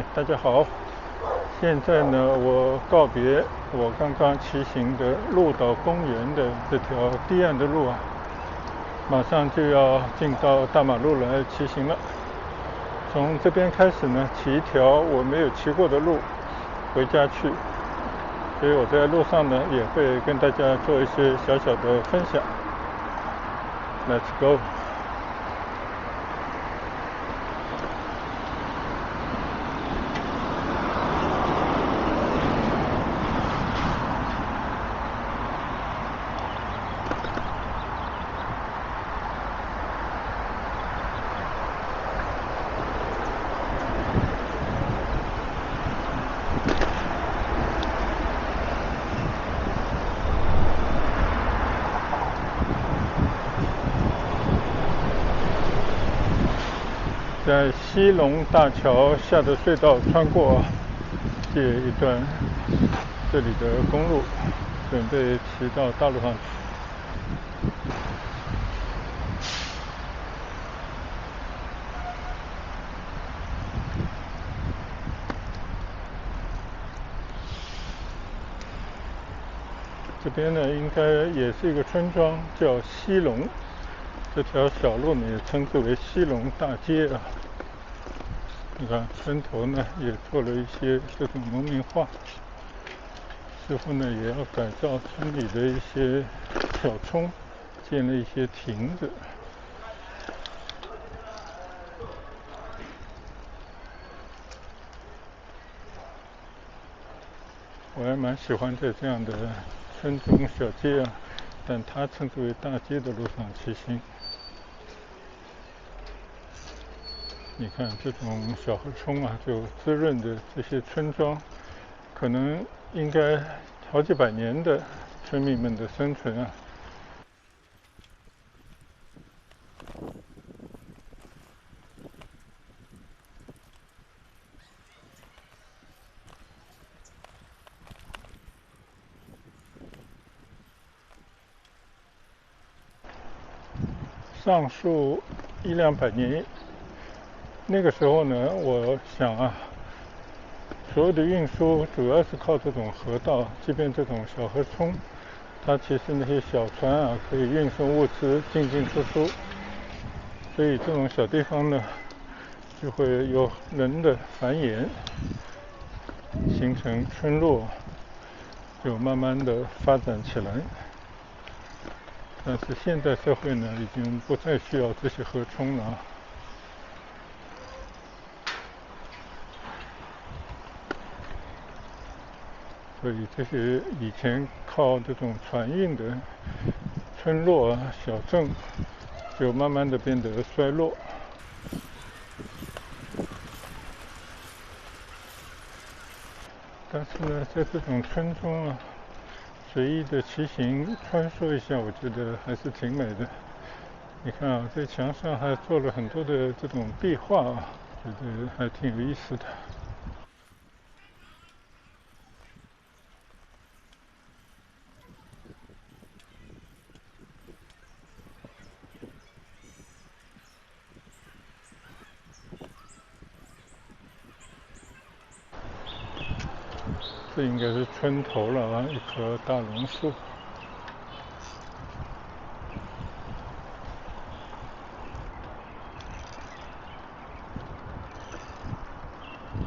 嗨，大家好。现在呢，我告别我刚刚骑行的鹿岛公园的这条堤岸的路啊，马上就要进到大马路来骑行了。从这边开始呢，骑一条我没有骑过的路回家去，所以我在路上呢也会跟大家做一些小小的分享。Let's go。在西龙大桥下的隧道穿过这一段这里的公路，准备骑到大路上去。这边呢，应该也是一个村庄，叫西龙。这条小路呢，也称之为西龙大街啊。你看，村头呢也做了一些这种农民化，似乎呢也要改造村里的一些小村，建了一些亭子。我还蛮喜欢在这样的村中小街啊，但它称之为大街的路上骑行。你看这种小河冲啊，就滋润的这些村庄，可能应该好几百年的村民们的生存啊。上述100-200年，那个时候呢，我想啊，所有的运输主要是靠这种河道，即便这种小河冲，它其实那些小船啊可以运送物资进进出出，所以这种小地方呢，就会有人的繁衍，形成村落，就慢慢的发展起来。但是现代社会呢，已经不再需要这些河冲了。所以这些以前靠这种船运的村落啊、小镇，就慢慢的变得衰落。但是呢，在这种村中啊，随意的骑行穿梭一下，我觉得还是挺美的。你看啊，这墙上还做了很多的这种壁画啊，觉得还挺有意思的。这应该是村头了啊，一棵大榕树。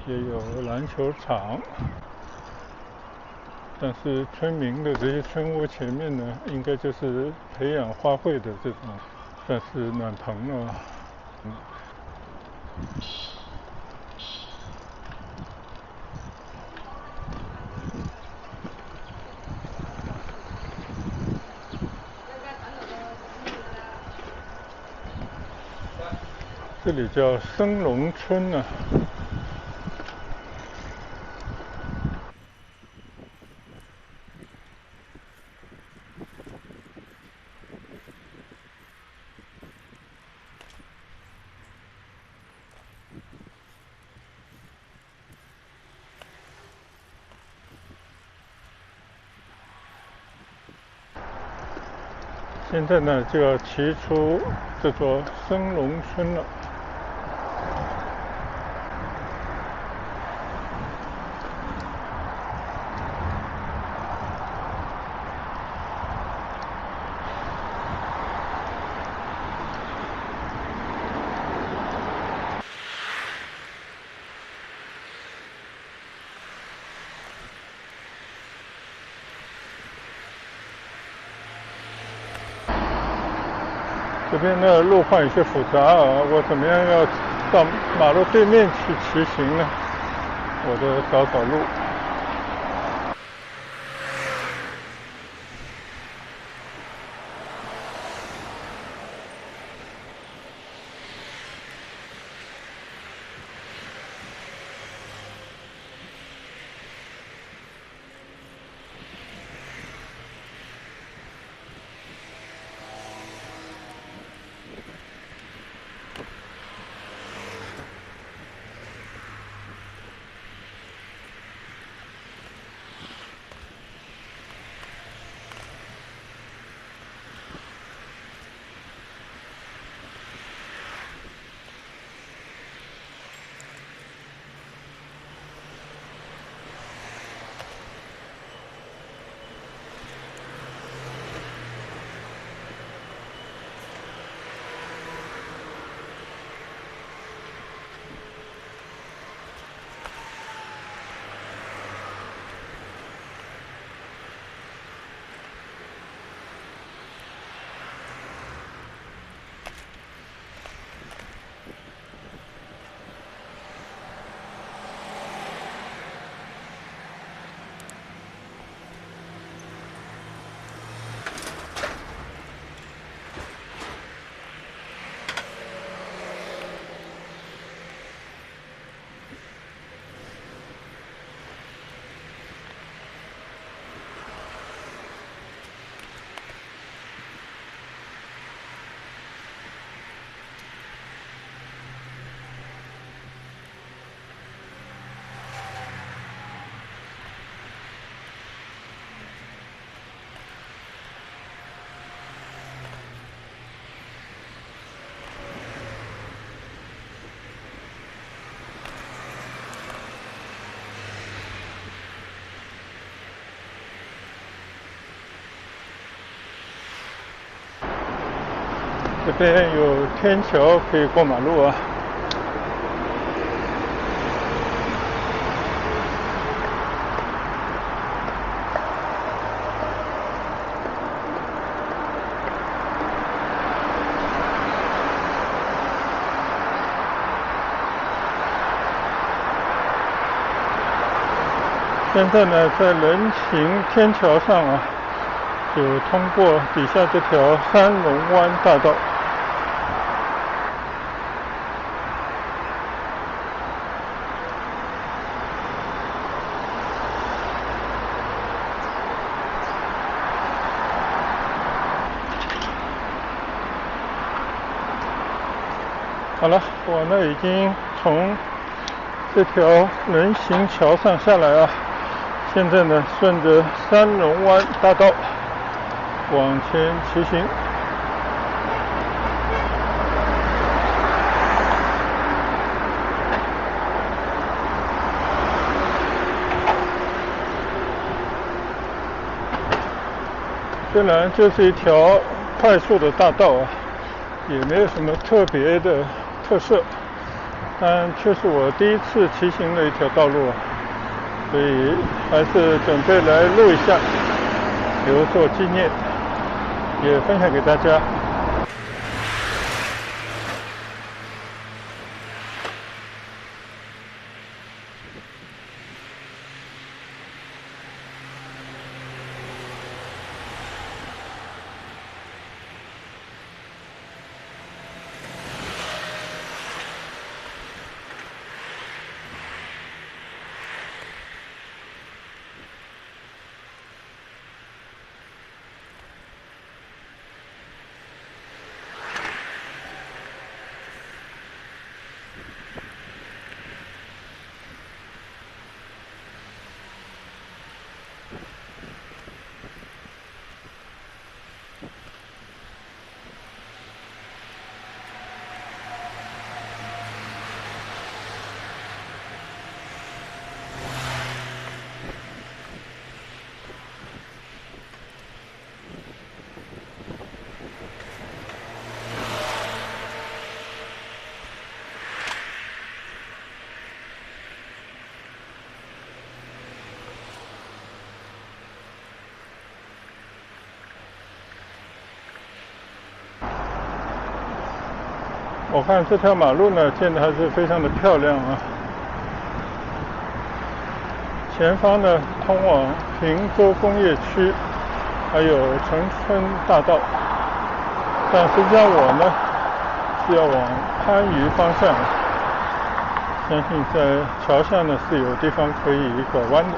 也有篮球场，但是村民的这些村屋前面呢，应该就是培养花卉的这种，算是暖棚了。这里叫升龙村啊。现在呢，就要骑出这座升龙村了。这边的路况有些复杂啊，我怎么样要到马路对面去骑行呢？我得找找路。这边有天桥可以过马路啊。现在呢，在人行天桥上啊，就通过底下这条三龙湾大道。好了，我呢已经从这条人行桥上下来啊，现在呢顺着三龙湾大道往前骑行。虽然这是一条快速的大道啊，也没有什么特别的特色，但却是我第一次骑行的一条道路啊，所以还是准备来录一下，留作纪念，也分享给大家。我看这条马路呢建得还是非常的漂亮啊。前方呢通往平洲工业区，还有城村大道。但实际上我呢是要往番禺方向，相信在桥下呢是有地方可以拐弯的。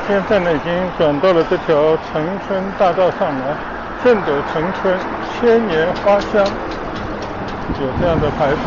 现在呢，已经转到了这条城村大道上来，正斗城村千年花香，有这样的牌子。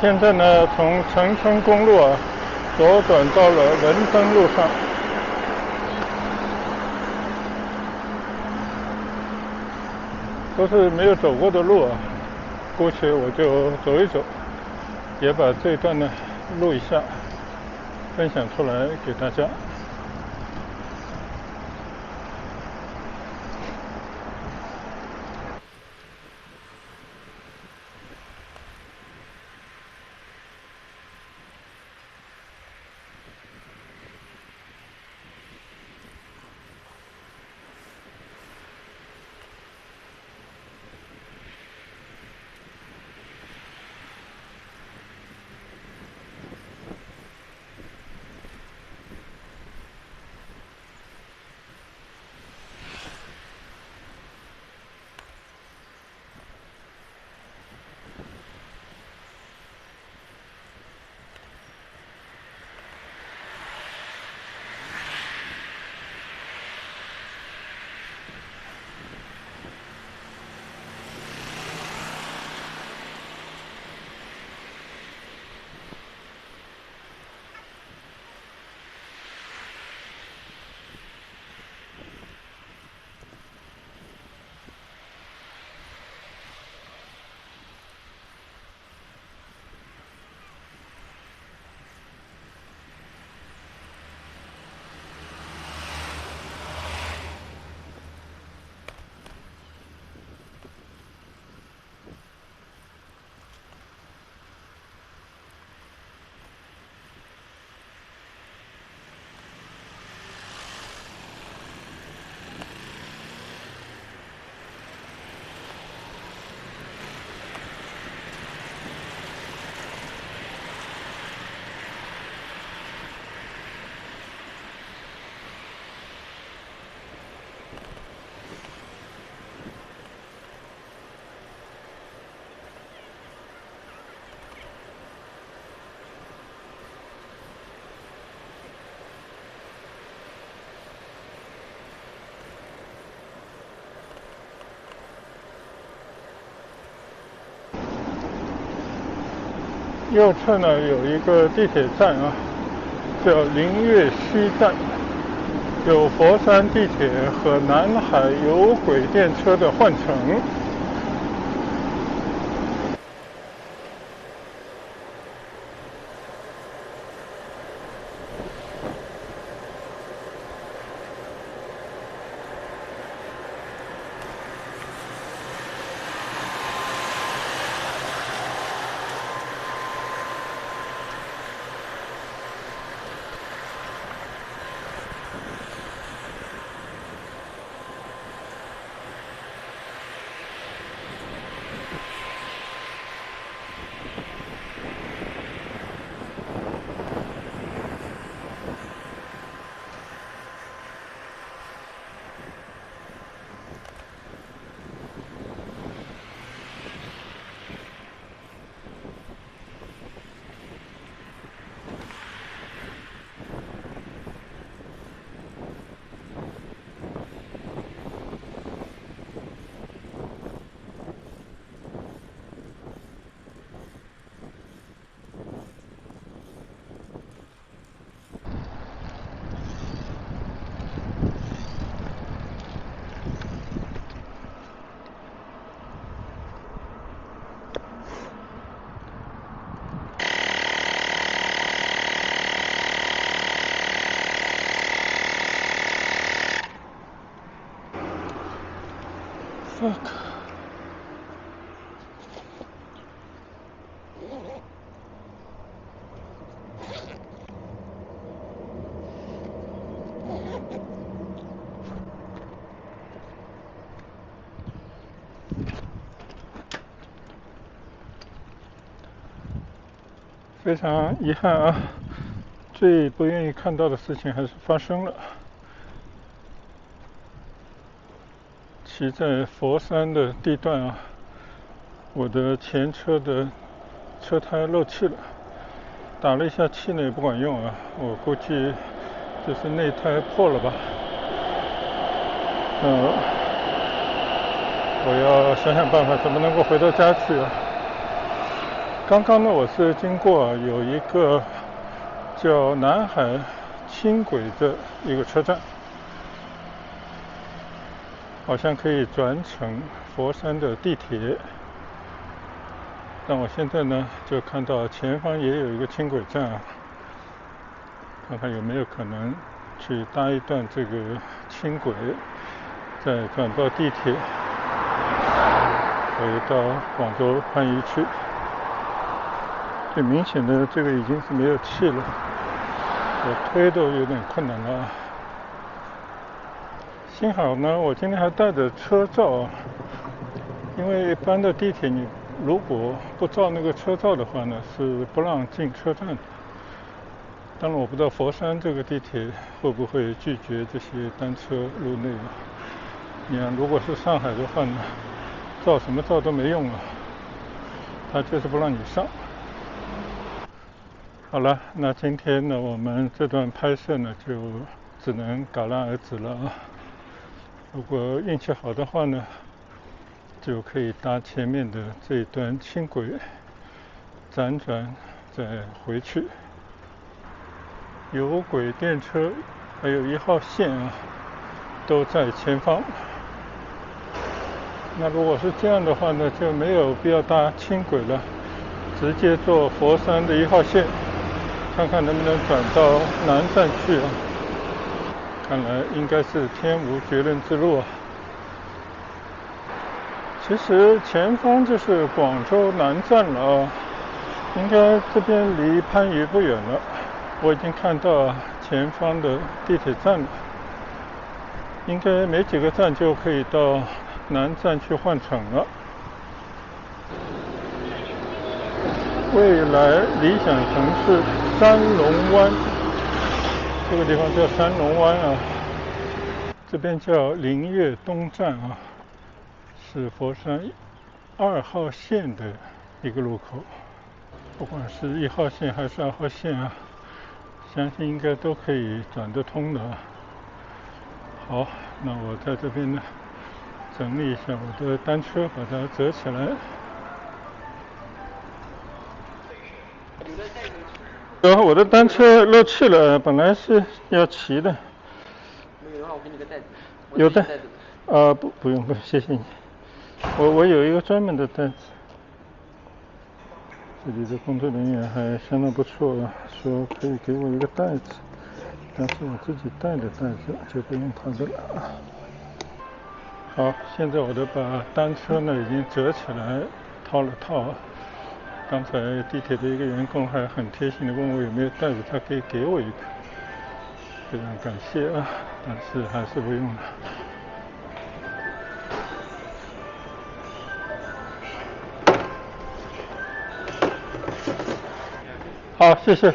现在呢，从长春公路啊左转到了文登路上，都是没有走过的路啊，姑且我就走一走，也把这一段呢录一下，分享出来给大家。右侧呢有一个地铁站啊，叫灵悦西站，有佛山地铁和南海有轨电车的换乘。非常遗憾啊，最不愿意看到的事情还是发生了。骑在佛山的地段啊，我的前车的车胎漏气了，打了一下气呢也不管用啊，我估计就是内胎破了吧。我要想想办法怎么能够回到家去啊。刚刚呢，我是经过有一个叫南海轻轨的一个车站，好像可以转乘佛山的地铁。但我现在呢，就看到前方也有一个轻轨站，看看有没有可能去搭一段这个轻轨，再转到地铁，回到广州番禺区。最明显的这个已经是没有气了，我推都有点困难了。幸好呢，我今天还带着车照，因为一般的地铁你如果不照那个车照的话呢，是不让进车站的。当然我不知道佛山这个地铁会不会拒绝这些单车入内。你看，如果是上海的话呢，照什么照都没用了，他就是不让你上。好了，那今天呢，我们这段拍摄呢，就只能戛然而止了。如果运气好的话呢，就可以搭前面的这一段轻轨，辗转再回去。有轨电车，还有1号线都在前方。那如果是这样的话呢，就没有必要搭轻轨了，直接坐佛山的1号线。看看能不能转到南站去看来应该是天无绝人之路。其实前方就是广州南站了，应该这边离番禺不远了。我已经看到前方的地铁站了，应该没几个站就可以到南站去换乘了。未来理想城市三龙湾，这个地方叫三龙湾这边叫林悦东站是佛山2号线的一个路口。不管是1号线还是2号线相信应该都可以转得通的。好，那我在这边呢整理一下我的单车，把它折起来。我的单车漏气了，本来是要骑的。没有的话，我给你个袋子。有的。不用，谢谢你。我有一个专门的袋子。这里的工作人员还相当不错说可以给我一个袋子，但是我自己带的袋子就不用他的了。好，现在我都把单车呢已经折起来，套了套。刚才地铁的一个员工还很贴心的问我有没有袋子，他可以给我一个，非常感谢但是还是不用了。好，谢谢。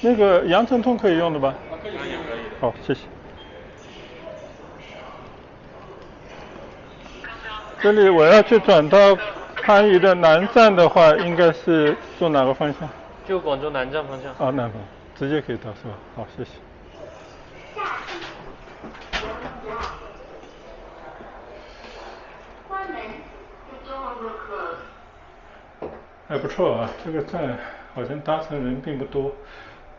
那个羊城通可以用的吧？可以。好，谢谢。这里我要去转到番禺的南站的话，应该是坐哪个方向？就广州南站方向。南方，直接可以到是吧？好，谢谢。还不错这个站好像搭乘人并不多，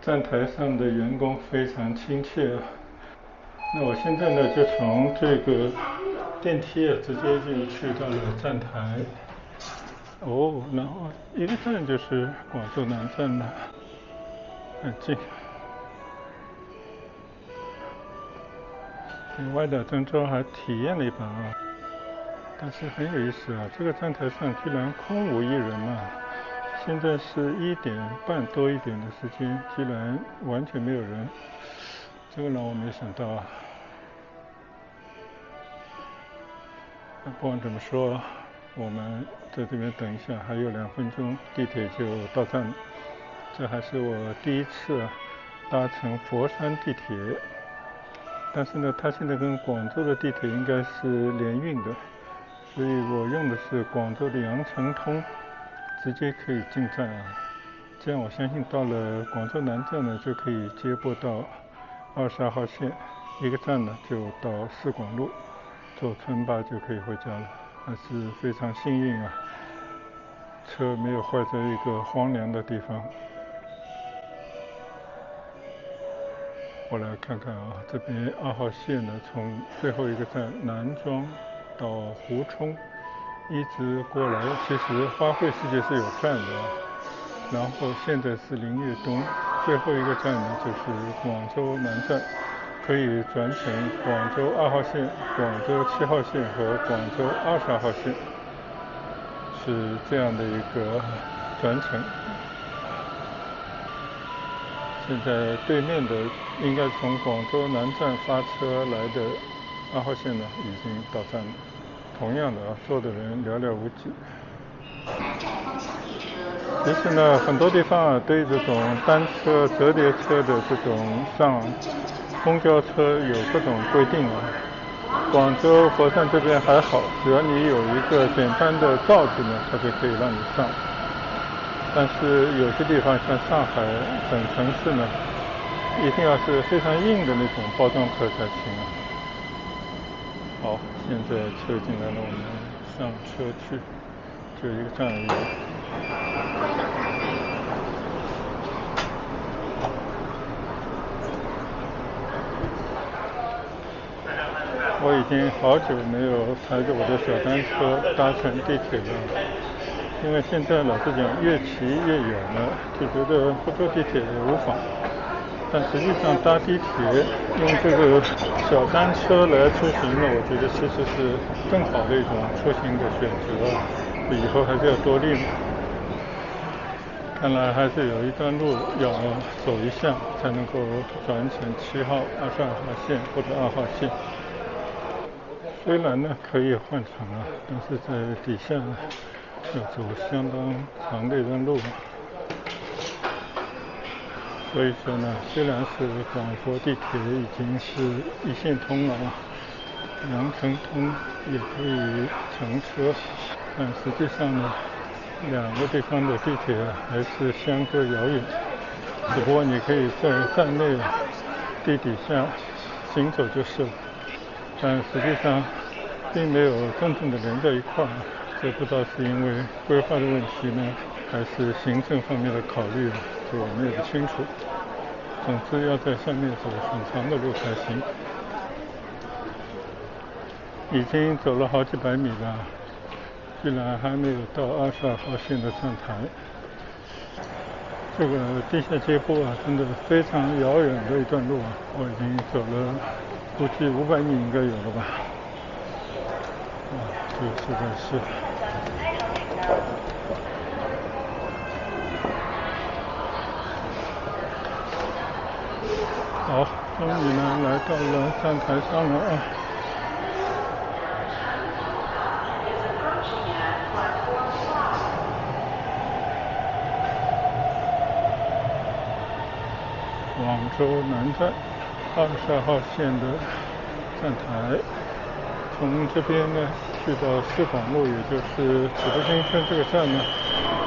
站台上的员工非常亲切那我现在呢就从这个电梯直接就去到了站台。然后一个站就是广州南站了，很近。歪打正着还体验了一把但是很有意思这个站台上居然空无一人现在是1点半多一点的时间，居然完全没有人，这个让我没想到不管怎么说，我们在这边等一下，还有2分钟，地铁就到站了。这还是我第一次搭乘佛山地铁，但是呢，它现在跟广州的地铁应该是联运的，所以我用的是广州的羊城通，直接可以进站这样我相信到了广州南站呢，就可以接驳到22号线，一个站呢就到4广路。坐村巴就可以回家了，还是非常幸运车没有坏在一个荒凉的地方。我来看看啊，这边2号线呢，从最后一个站南庄到湖冲，一直过来，其实花卉世界是有站的啊。然后现在是林悦东，最后一个站呢就是广州南站，可以转乘广州2号线、广州7号线和广州22号线，是这样的一个转乘。现在对面的应该从广州南站发车来的2号线呢，已经到站了。同样的啊，坐的人寥寥无几。其实呢，很多地方啊，对这种单车、折叠车的这种上公交车有各种规定啊。广州、佛山这边还好，只要你有一个简单的罩子呢，它就可以让你上。但是有些地方像上海等城市呢，一定要是非常硬的那种包装车才行啊。好，现在车进来了，我们上车去，就一个站而已。我已经好久没有抬着我的小单车搭乘地铁了，因为现在老实讲越骑越远了，就觉得不坐地铁也无妨。但实际上搭地铁用这个小单车来出行呢，我觉得其实是更好的一种出行的选择，以后还是要多利用。看来还是有一段路要走一下，才能够转乘7号、22号线或者2号线。虽然呢可以换乘啊，但是在底下要走相当长的一段路。所以说呢，虽然是广佛地铁已经是一线通了，羊城通也可以乘车，但实际上呢，两个地方的地铁还是相隔遥远。只不过你可以在站内地底下行走就是了，但实际上并没有真正的连在一块儿。这不知道是因为规划的问题呢，还是行政方面的考虑，这我们也不清楚。总之要在下面走很长的路才行。已经走了好几百米了，居然还没有到22号线的站台。这个地下街铺啊，真的非常遥远的一段路啊，我已经走了估计500米应该有了吧。这个实在是。好，终于呢来到了站台上了啊。广州南站22号线的站台，从这边呢去到市广路，也就是启福新村这个站呢，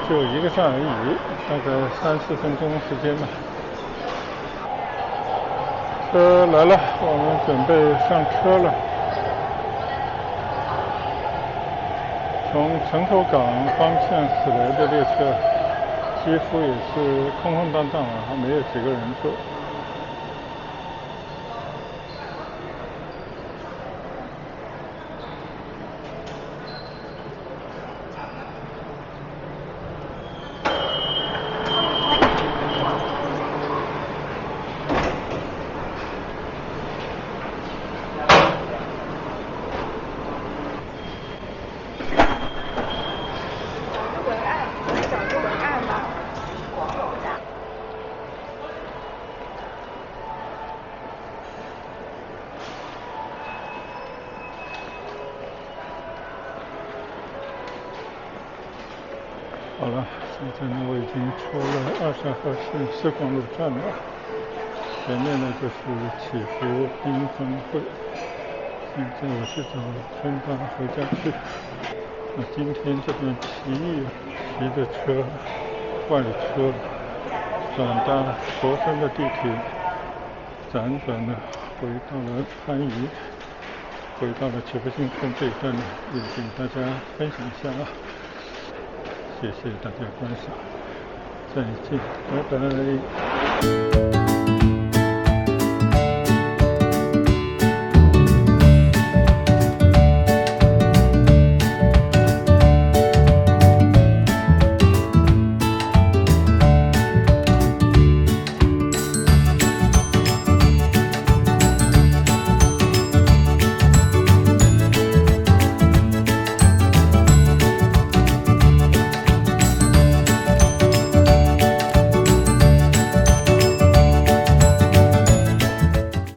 就一个站而已，大概3-4分钟时间吧。车来了，我们准备上车了。从城头港方向驶来的列车，几乎也是空空荡荡啊，还没有几个人坐。好了，现在呢我已经出了22号线市广路站了，前面呢就是祈福缤纷汇。现在我是走村巴回家去。今天这段骑艺骑着车外车转搭佛山的地铁，辗转的回到了川渝，回到了启福新村这一段呢，也给大家分享一下啊。谢谢大家观赏，再见，拜拜。